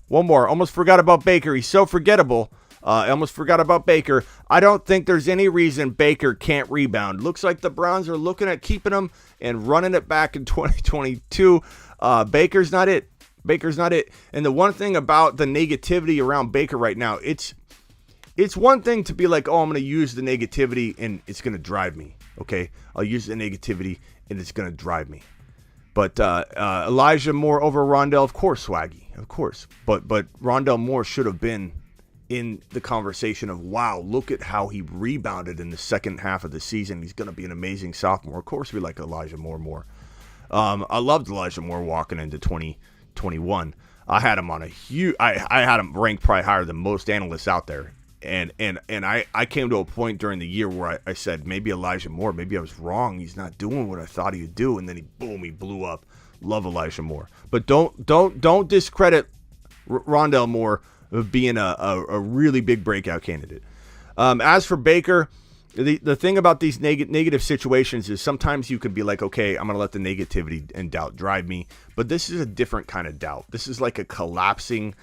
Almost forgot about Baker. He's so forgettable. I almost forgot about Baker. I don't think there's any reason Baker can't rebound. Looks like the Browns are looking at keeping him and running it back in 2022. Baker's not it. And the one thing about the negativity around Baker right now, it's one thing to be like, I'm going to use the negativity and it's going to drive me. Okay, I'll use the negativity and it's going to drive me. But Elijah Moore over Rondale, of course, Swaggy, of course. But Rondale Moore should have been in the conversation of, wow, look at how he rebounded in the second half of the season. He's going to be an amazing sophomore. Of course, we like Elijah Moore more. I loved Elijah Moore walking into 2021. I had him on a huge. I had him ranked probably higher than most analysts out there. And I came to a point during the year where I said, maybe Elijah Moore, maybe I was wrong. He's not doing what I thought he would do. And then he blew up. Love Elijah Moore. But don't discredit Rondale Moore of being a really big breakout candidate. As for Baker, the thing about these negative situations is sometimes you could be like, okay, I'm going to let the negativity and doubt drive me. But this is a different kind of doubt. This is like a collapsing,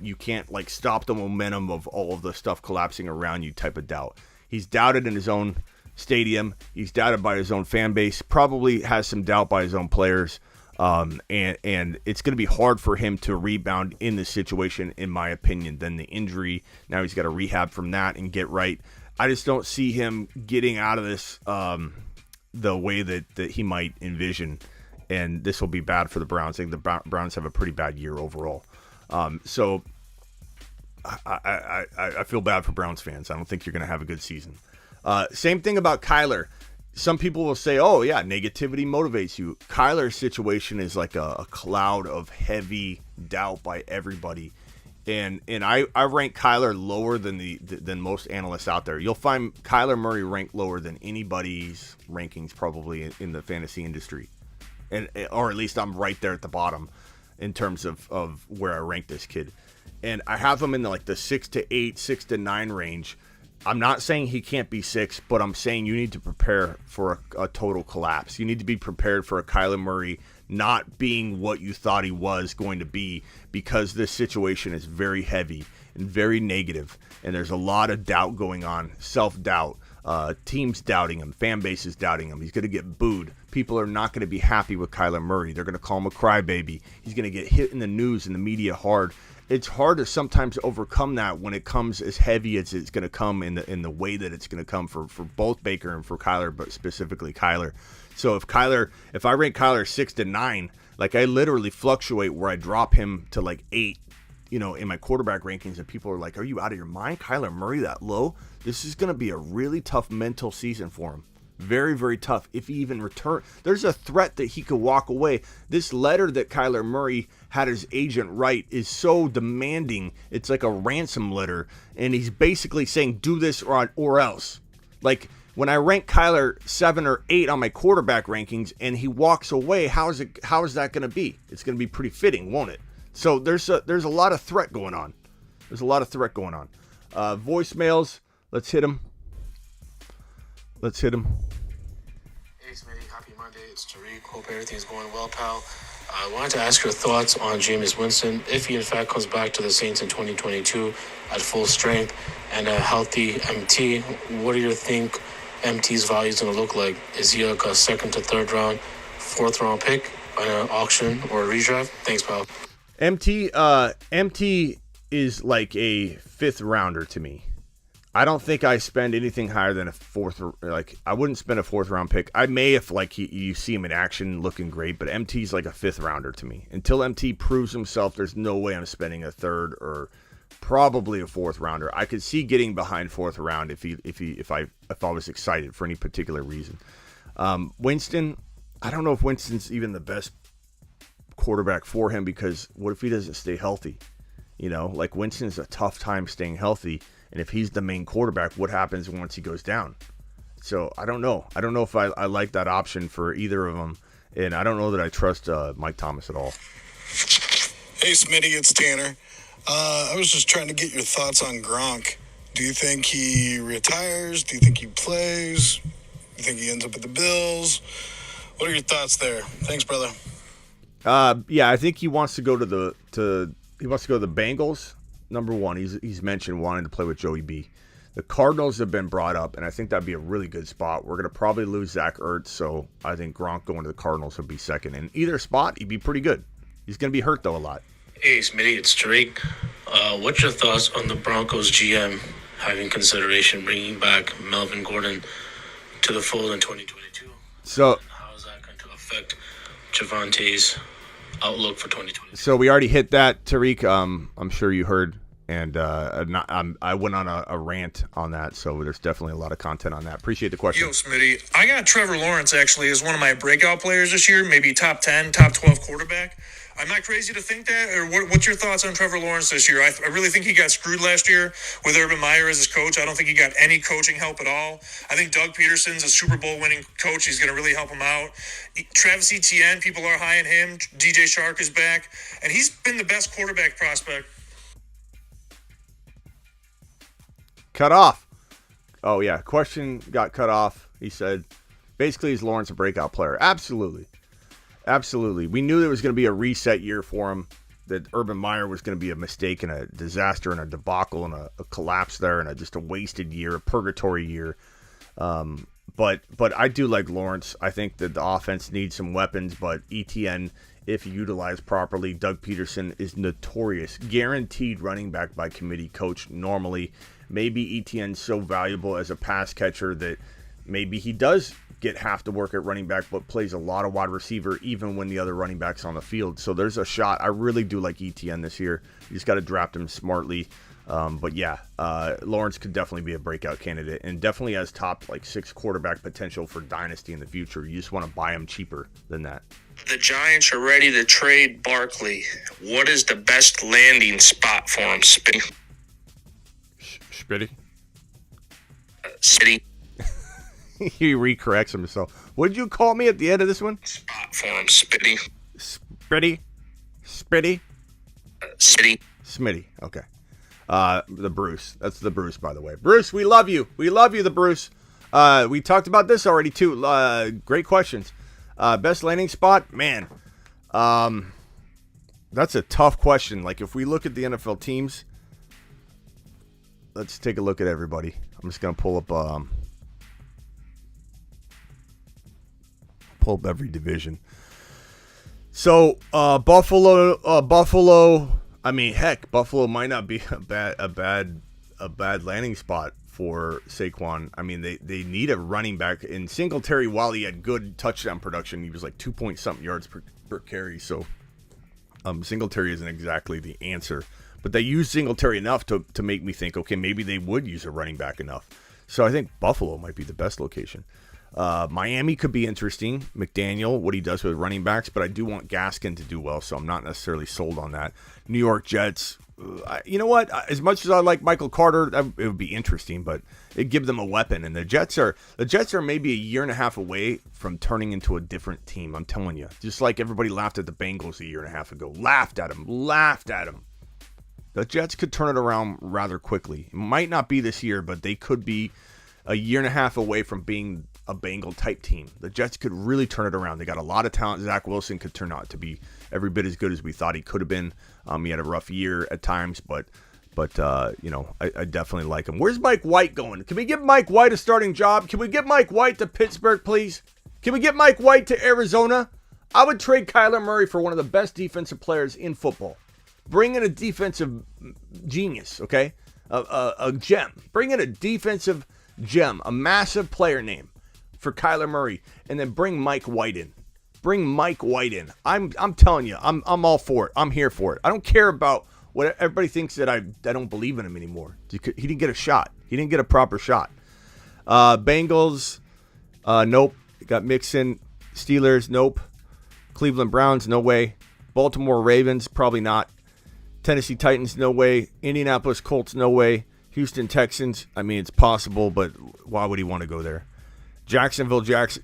you can't like stop the momentum of all of the stuff collapsing around you type of doubt. He's doubted in his own stadium. He's doubted by his own fan base. Probably has some doubt by his own players. And it's going to be hard for him to rebound in this situation, in my opinion. Then the injury, now he's got to rehab from that and get right. I just don't see him getting out of this the way that he might envision, and this will be bad for the Browns. I think the Browns have a pretty bad year overall. So I feel bad for Browns fans. I don't think you're going to have a good season. Same thing about Kyler. Some people will say, oh, yeah, negativity motivates you. Kyler's situation is like a cloud of heavy doubt by everybody. And I rank Kyler lower than most analysts out there. You'll find Kyler Murray ranked lower than anybody's rankings probably in the fantasy industry. Or at least I'm right there at the bottom in terms of where I rank this kid. And I have him in the 6 to 8, 6 to 9 range. I'm not saying he can't be 6, but I'm saying you need to prepare for a total collapse. You need to be prepared for a Kyler Murray not being what you thought he was going to be, because this situation is very heavy and very negative, and there's a lot of doubt going on, self-doubt, teams doubting him, fan bases doubting him. He's going to get booed. People are not going to be happy with Kyler Murray. They're going to call him a crybaby. He's going to get hit in the news and the media hard. It's hard to sometimes overcome that when it comes as heavy as it's going to come in the way that it's going to come for both Baker and for Kyler, but specifically Kyler. So if I rank Kyler 6 to 9, like I literally fluctuate where I drop him to 8, in my quarterback rankings, and people are like, are you out of your mind? Kyler Murray that low? This is going to be a really tough mental season for him. Very, very tough. If he even return, there's a threat that he could walk away. This letter that Kyler Murray had his agent write is so demanding. It's like a ransom letter, and he's basically saying, do this or else. Like when I rank Kyler 7 or 8 on my quarterback rankings, and he walks away, how is that going to be? It's going to be pretty fitting, won't it? So there's a lot of threat going on. Voicemails. Let's hit them. Hey, Smitty. Happy Monday. It's Tariq. Hope everything's going well, pal. I wanted to ask your thoughts on Jameis Winston. If he, in fact, comes back to the Saints in 2022 at full strength and a healthy MT, what do you think MT's value is going to look like? Is he like a second to third round, fourth round pick on an auction or a redraft? Thanks, pal. MT is like a 5th rounder to me. I don't think I spend anything higher than a 4th. I wouldn't spend a 4th round pick. I may if you see him in action looking great, but MT's like a 5th rounder to me. Until MT proves himself, there's no way I'm spending a 3rd or probably a 4th rounder. I could see getting behind 4th round if I was excited for any particular reason. Winston, I don't know if Winston's even the best quarterback for him, because what if he doesn't stay healthy? Like Winston's a tough time staying healthy, and if he's the main quarterback, what happens once he goes down? So I don't know. I don't know if I like that option for either of them, and I don't know that I trust Mike Thomas at all. Hey, Smitty, it's Tanner. I was just trying to get your thoughts on Gronk. Do you think he retires? Do you think he plays? Do you think he ends up at the Bills? What are your thoughts there? Thanks, brother. Yeah, I think he wants to go to the Bengals. Number one, he's mentioned wanting to play with Joey B. The Cardinals have been brought up, and I think that'd be a really good spot. We're going to probably lose Zach Ertz, so I think Gronk going to the Cardinals would be second. In either spot, he'd be pretty good. He's going to be hurt, though, a lot. Hey, Smitty, it's Tariq. What's your thoughts on the Broncos GM having consideration bringing back Melvin Gordon to the fold in 2022? So, how is that going to affect Javante's outlook for 2020? So we already hit that, Tariq. I'm sure you heard, and I went on a rant on that, so there's definitely a lot of content on that. Appreciate the question. Yo, Smitty, I got Trevor Lawrence actually as one of my breakout players this year, maybe top 10, top 12 quarterback. I'm not crazy to think that, or what's your thoughts on Trevor Lawrence this year? I really think he got screwed last year with Urban Meyer as his coach. I don't think he got any coaching help at all. I think Doug Peterson's a Super Bowl winning coach. He's going to really help him out. Travis Etienne, people are high on him. DJ Shark is back, and he's been the best quarterback prospect. Cut off. Oh, yeah. Question got cut off. He said, basically, is Lawrence a breakout player? Absolutely. Absolutely. We knew there was going to be a reset year for him, that Urban Meyer was going to be a mistake and a disaster and a debacle and a collapse there and just a wasted year, a purgatory year. But I do like Lawrence. I think that the offense needs some weapons, but ETN, if utilized properly, Doug Peterson is notorious. Guaranteed running back by committee coach normally. Maybe ETN's so valuable as a pass catcher that maybe he does get half the work at running back, but plays a lot of wide receiver even when the other running back's on the field. So there's a shot. I really do like ETN this year. You just got to draft him smartly. But yeah, Lawrence could definitely be a breakout candidate and definitely has top 6 quarterback potential for dynasty in the future. You just want to buy him cheaper than that. The Giants are ready to trade Barkley. What is the best landing spot for him, Spitty? Spitty? Spitty. He recorrects himself. What did you call me at the end of this one? Spot for him, Spitty. Spitty? Spitty? Spitty. Smitty. Okay. The Bruce. That's the Bruce, by the way. Bruce, we love you. We love you, the Bruce. We talked about this already, too. Great questions. Best landing spot? Man. That's a tough question. If we look at the NFL teams, let's take a look at everybody. I'm just going to pull up every division. So Buffalo. I mean, heck, Buffalo might not be a bad landing spot for Saquon. I mean, they need a running back. In Singletary, while he had good touchdown production, he was 2 point something yards per carry. So Singletary isn't exactly the answer, but they use Singletary enough to make me think, okay, maybe they would use a running back enough. So I think Buffalo might be the best location. Miami could be interesting. McDaniel, what he does with running backs, but I do want Gaskin to do well, so I'm not necessarily sold on that. New York Jets, you know what? As much as I like Michael Carter, it would be interesting, but it'd give them a weapon. And the Jets are maybe a year and a half away from turning into a different team. I'm telling you, just like everybody laughed at the Bengals a year and a half ago, laughed at them. The Jets could turn it around rather quickly. It might not be this year, but they could be a year and a half away from being a Bengal type team. The Jets could really turn it around. They got a lot of talent. Zach Wilson could turn out to be every bit as good as we thought he could have been. He had a rough year at times, but I definitely like him. Where's Mike White going? Can we get Mike White a starting job? Can we get Mike White to Pittsburgh, please? Can we get Mike White to Arizona? I would trade Kyler Murray for one of the best defensive players in football. Bring in a defensive genius, okay? A gem. Bring in a defensive gem, a massive player name for Kyler Murray, and then bring Mike White in. I'm telling you, I'm all for it. I'm here for it. I don't care about what everybody thinks that I don't believe in him anymore. He didn't get a shot. He didn't get a proper shot. Bengals, nope. Got Mixon. Steelers, nope. Cleveland Browns, no way. Baltimore Ravens, probably not. Tennessee Titans, no way. Indianapolis Colts, no way. Houston Texans, I mean, it's possible, but why would he want to go there? Jacksonville Jaguars,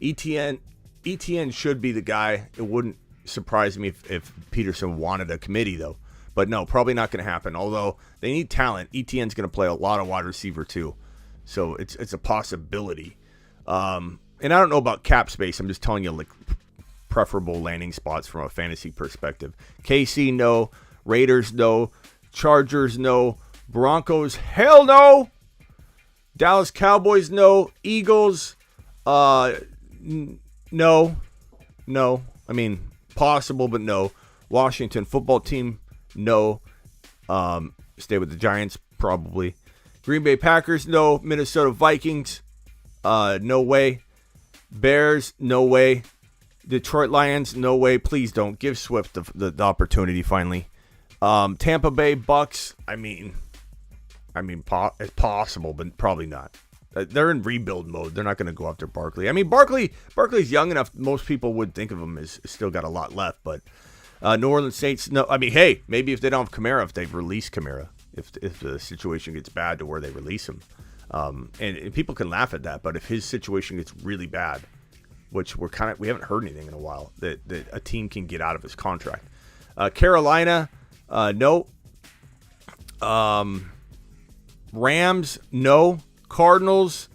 ETN should be the guy. It wouldn't surprise me if Peterson wanted a committee, though. But no, probably not going to happen. Although they need talent, ETN's going to play a lot of wide receiver, too. So it's a possibility. And I don't know about cap space. I'm just telling you, like, preferable landing spots from a fantasy perspective. KC, no. Raiders, no. Chargers, no. Broncos, hell no. Dallas Cowboys, no. Eagles, no. I mean, possible, but no. Washington football team, no. Stay with the Giants, probably. Green Bay Packers, no. Minnesota Vikings, no way. Bears, no way. Detroit Lions, no way. Please don't. Give Swift the opportunity finally. Tampa Bay Bucks, I mean, it's possible, but probably not. They're in rebuild mode. They're not going to go after Barkley. I mean, Barkley's young enough. Most people would think of him as still got a lot left. But New Orleans Saints, no. I mean, hey, maybe if they don't have Kamara, if they release Kamara, if the situation gets bad to where they release him, and people can laugh at that. But if his situation gets really bad, which we haven't heard anything in a while, that a team can get out of his contract. Carolina, no. Rams, no. Cardinals,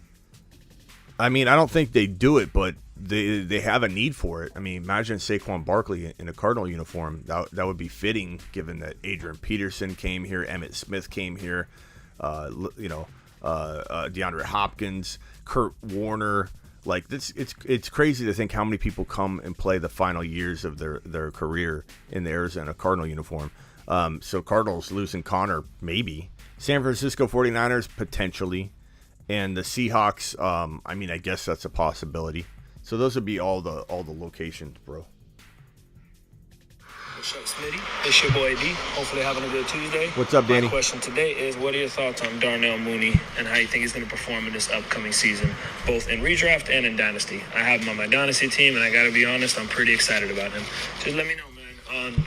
I mean, I don't think they do it, but they have a need for it. I mean, imagine Saquon Barkley in a Cardinal uniform. That would be fitting, given that Adrian Peterson came here, Emmitt Smith came here, DeAndre Hopkins, Kurt Warner. Like, this, it's crazy to think how many people come and play the final years of their career in the Arizona Cardinal uniform. So Cardinals losing Connor, maybe. San Francisco 49ers, potentially. And the Seahawks, I mean, I guess that's a possibility. So those would be all the locations, bro. What's up, Smitty? It's your boy D. Hopefully having a good Tuesday. What's up, Danny? My question today is, what are your thoughts on Darnell Mooney and how you think he's going to perform in this upcoming season, both in redraft and in Dynasty? I have him on my Dynasty team, and I got to be honest, I'm pretty excited about him. Just let me know, man.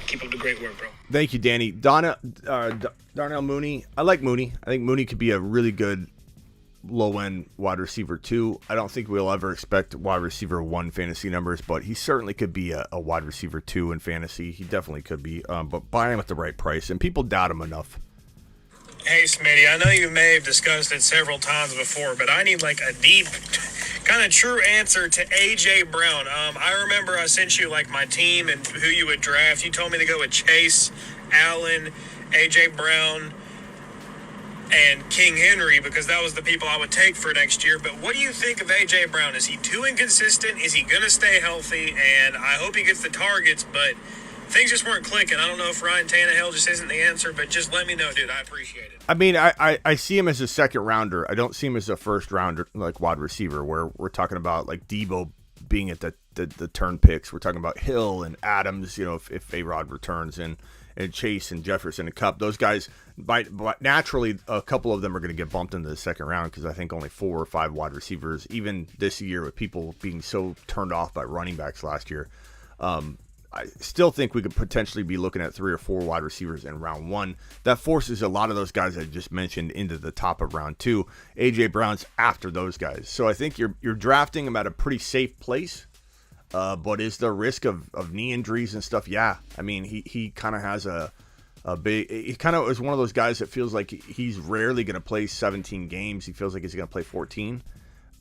Keep up the great work, bro. Thank you, Danny. Darnell Mooney. I like Mooney. I think Mooney could be a really good low-end wide receiver 2. I don't think we'll ever expect wide receiver 1 fantasy numbers, but he certainly could be a wide receiver 2 in fantasy. He definitely could be, but buy him at the right price, and people doubt him enough. Hey, Smitty, I know you may have discussed it several times before, but I need like a deep, kind of true answer to A.J. Brown. I remember I sent you like my team and who you would draft. You told me to go with Chase, Allen, A.J. Brown, and King Henry, because that was the people I would take for next year. But what do you think of A.J. Brown? Is he too inconsistent? Is he going to stay healthy? And I hope he gets the targets, but things just weren't clicking. I don't know if Ryan Tannehill just isn't the answer, but just let me know, dude. I appreciate it. I mean, I see him as a second rounder. I don't see him as a first rounder, like wide receiver, where we're talking about like Debo being at the turn picks. We're talking about Hill and Adams, if A-Rod returns, and Chase and Jefferson and Kupp. Those guys, naturally, a couple of them are going to get bumped into the second round because I think only 4 or 5 wide receivers, even this year with people being so turned off by running backs last year, I still think we could potentially be looking at 3 or 4 wide receivers in round 1. That forces a lot of those guys I just mentioned into the top of round 2. A.J. Brown's after those guys. So I think you're drafting him at a pretty safe place. But is there risk of knee injuries and stuff? Yeah. I mean, he kind of has a big – he kind of is one of those guys that feels like he's rarely going to play 17 games. He feels like he's going to play 14.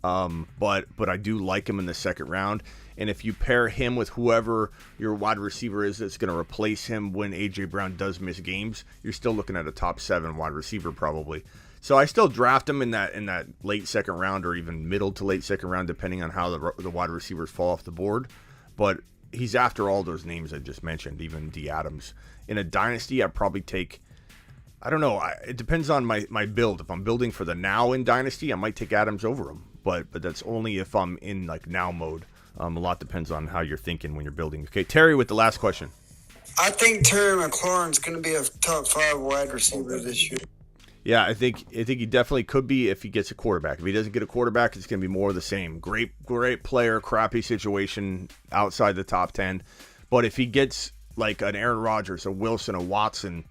But I do like him in the second round. And if you pair him with whoever your wide receiver is that's going to replace him when A.J. Brown does miss games, you're still looking at a top 7 wide receiver probably. So I still draft him in that late second round or even middle to late second round, depending on how the wide receivers fall off the board. But he's after all those names I just mentioned, even D. Adams. In a dynasty, I'd probably take, I don't know, it depends on my build. If I'm building for the now in dynasty, I might take Adams over him. But that's only if I'm in like now mode. A lot depends on how you're thinking when you're building. Okay, Terry with the last question. I think Terry McLaurin's going to be a top 5 wide receiver this year. Yeah, I think he definitely could be if he gets a quarterback. If he doesn't get a quarterback, it's going to be more of the same. Great player, crappy situation outside the top 10. But if he gets like an Aaron Rodgers, a Wilson, a Watson,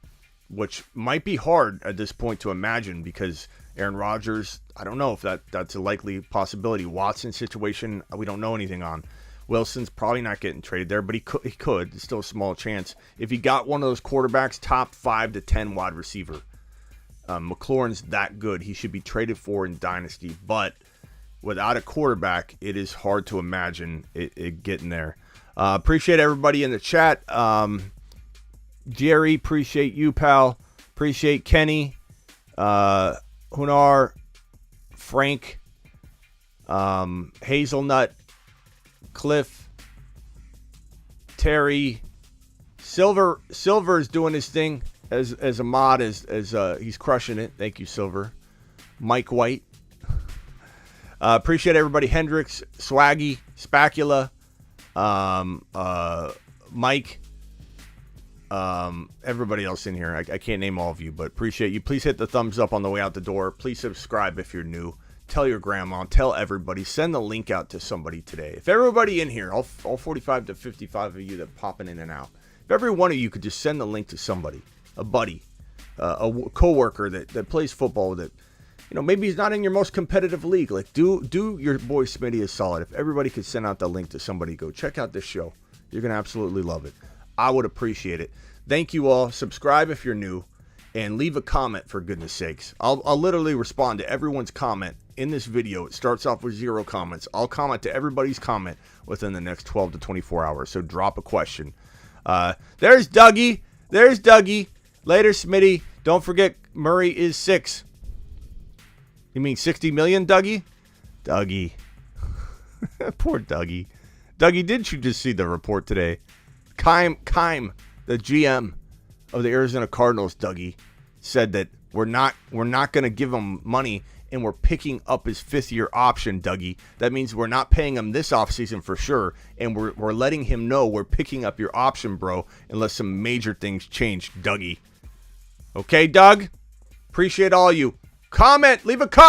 which might be hard at this point to imagine because Aaron Rodgers, I don't know if that's a likely possibility. Watson situation, we don't know anything on. Wilson's probably not getting traded there, but he could. It's still a small chance. If he got one of those quarterbacks, top 5 to 10 wide receiver, McLaurin's that good. He should be traded for in Dynasty, but without a quarterback, it is hard to imagine it getting there. Appreciate everybody in the chat. Jerry, appreciate you, pal. Appreciate Kenny, Hunar, Frank, Hazelnut, Cliff, Terry, Silver is doing his thing as a mod, as he's crushing it. Thank you, Silver. Mike White. Appreciate everybody. Hendricks, Swaggy, Spacula, Mike, everybody else in here. I can't name all of you, but appreciate you. Please hit the thumbs up on the way out the door. Please subscribe if you're new. Tell your grandma. Tell everybody. Send the link out to somebody today. If everybody in here, all 45 to 55 of you that popping in and out, if every one of you could just send the link to somebody, a buddy, a coworker that plays football, that maybe he's not in your most competitive league. Like do your boy Smitty a solid. If everybody could send out the link to somebody, go check out this show. You're gonna absolutely love it. I would appreciate it. Thank you all. Subscribe if you're new, and leave a comment for goodness sakes. I'll literally respond to everyone's comment in this video. It starts off with 0 comments. I'll comment to everybody's comment within the next 12 to 24 hours. So drop a question. There's Dougie. Later, Smitty. Don't forget Murray is 6. You mean 60 million, Dougie? Dougie. Poor Dougie. Dougie, didn't you just see the report today? Keim, the GM of the Arizona Cardinals, Dougie, said that we're not going to give him money, and we're picking up his 5th-year option, Dougie. That means we're not paying him this offseason for sure, and we're letting him know we're picking up your option, bro, unless some major things change, Dougie. Okay, Doug? Appreciate all you. Comment. Leave a comment.